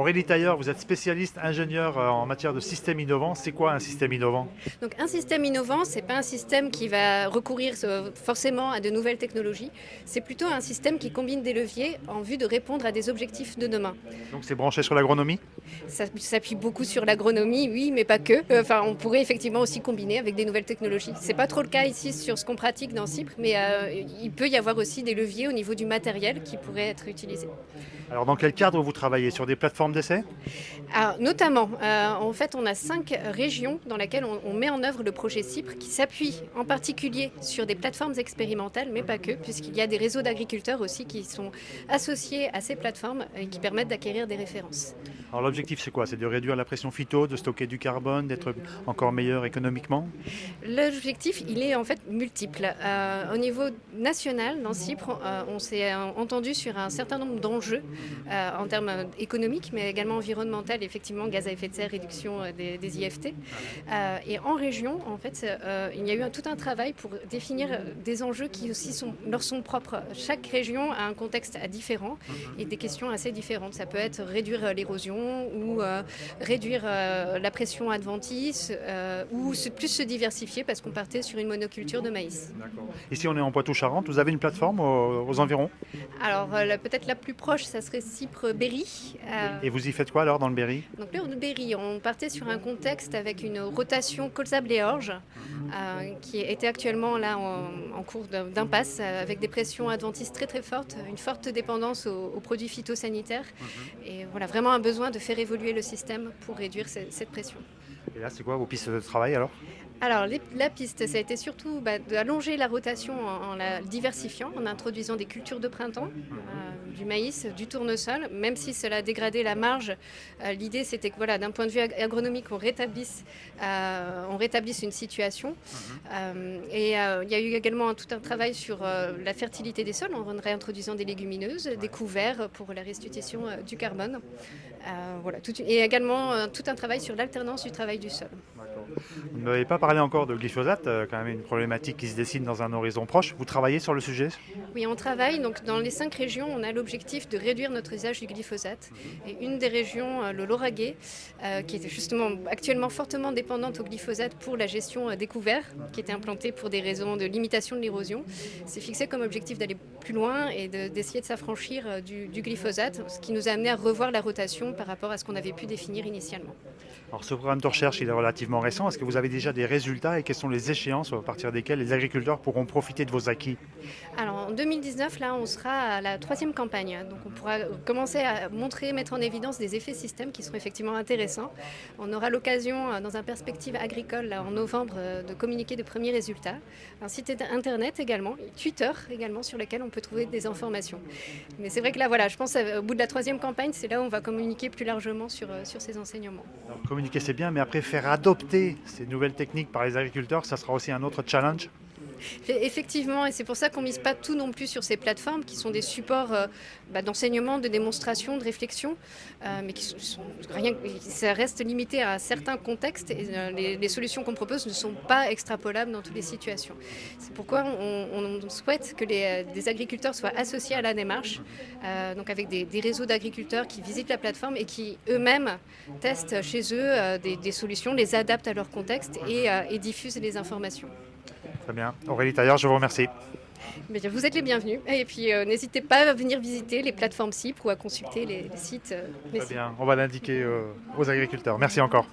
Aurélie Tailleur, vous êtes spécialiste ingénieur en matière de systèmes innovants. C'est quoi un système innovant? Donc un système innovant, ce n'est pas un système qui va recourir forcément à de nouvelles technologies, c'est plutôt un système qui combine des leviers en vue de répondre à des objectifs de demain. Donc c'est branché sur l'agronomie? Ça s'appuie beaucoup sur l'agronomie, oui, mais pas que. Enfin, on pourrait effectivement aussi combiner avec des nouvelles technologies. Ce n'est pas trop le cas ici sur ce qu'on pratique dans Cypre, mais il peut y avoir aussi des leviers au niveau du matériel qui pourraient être utilisés. Alors dans quel cadre vous travaillez? Sur des plateformes d'essai? Alors, notamment, en fait, on a 5 régions dans lesquelles on met en œuvre le projet Cypre qui s'appuie en particulier sur des plateformes expérimentales, mais pas que, puisqu'il y a des réseaux d'agriculteurs aussi qui sont associés à ces plateformes et qui permettent d'acquérir des références. Alors l'objectif c'est quoi? C'est de réduire la pression phyto, de stocker du carbone, d'être encore meilleur économiquement? L'objectif, il est en fait multiple. Au niveau national, dans Cypre, on s'est entendu sur un certain nombre d'enjeux en termes économiques, mais également environnementaux, effectivement, gaz à effet de serre, réduction des IFT. Et en région, en fait, il y a eu tout un travail pour définir des enjeux qui aussi leur sont propres. Chaque région a un contexte différent et des questions assez différentes. Ça peut être réduire l'érosion ou réduire la pression adventice ou plus se diversifier parce qu'on partait sur une monoculture de maïs. Ici on est en Poitou-Charentes, vous avez une plateforme aux environs? Alors peut-être la plus proche, ça serait Cypre-Berry. Et vous y faites quoi alors dans le Berry? Donc là, au Berry, on partait sur un contexte avec une rotation colza-blé-orge qui était actuellement là en cours d'impasse avec des pressions adventices très très fortes, une forte dépendance aux produits phytosanitaires et voilà, vraiment un besoin de faire évoluer le système pour réduire cette pression. Et là c'est quoi vos pistes de travail alors? Alors la piste, ça a été surtout d'allonger la rotation en la diversifiant, en introduisant des cultures de printemps, du maïs, du tournesol, même si cela a dégradé la marge. L'idée c'était que voilà, d'un point de vue agronomique, on rétablisse une situation. Et il y a eu également tout un travail sur la fertilité des sols en réintroduisant des légumineuses, des couverts pour la restitution du carbone. Voilà, et également tout un travail sur l'alternance du travail du sol. Vous ne m'avez pas parlé encore de glyphosate, quand même une problématique qui se dessine dans un horizon proche. Vous travaillez sur le sujet? Oui, on travaille. Donc, dans les 5 régions, on a l'objectif de réduire notre usage du glyphosate. Et une des régions, le Lauragais, qui est justement actuellement fortement dépendante au glyphosate pour la gestion des couverts, qui était implantée pour des raisons de limitation de l'érosion, s'est fixé comme objectif d'aller plus loin et d'essayer de s'affranchir du glyphosate, ce qui nous a amené à revoir la rotation par rapport à ce qu'on avait pu définir initialement. Alors ce programme de recherche il est relativement récent. Est-ce que vous avez déjà des résultats et quelles sont les échéances à partir desquelles les agriculteurs pourront profiter de vos acquis? Alors en 2019, là, on sera à la 3e campagne. Donc on pourra commencer à mettre en évidence des effets système qui seront effectivement intéressants. On aura l'occasion, dans un perspective agricole, là, en novembre, de communiquer de premiers résultats. Un site internet également, Twitter également, sur lequel on peut trouver des informations. Mais c'est vrai que là, voilà, je pense qu'au bout de la 3e campagne, c'est là où on va communiquer plus largement sur ces enseignements. Alors, communiquer c'est bien, mais après faire adopter ces nouvelles techniques par les agriculteurs, ça sera aussi un autre challenge. Effectivement, et c'est pour ça qu'on ne mise pas tout non plus sur ces plateformes qui sont des supports d'enseignement, de démonstration, de réflexion, mais ça reste limité à certains contextes et les solutions qu'on propose ne sont pas extrapolables dans toutes les situations. C'est pourquoi on souhaite que des agriculteurs soient associés à la démarche, donc avec des réseaux d'agriculteurs qui visitent la plateforme et qui eux-mêmes testent chez eux des solutions, les adaptent à leur contexte et diffusent les informations. Très bien. Aurélie Tailleur, je vous remercie. Bien, vous êtes les bienvenus. Et puis n'hésitez pas à venir visiter les plateformes Cypre ou à consulter les sites. Très bien. On va l'indiquer aux agriculteurs. Merci encore.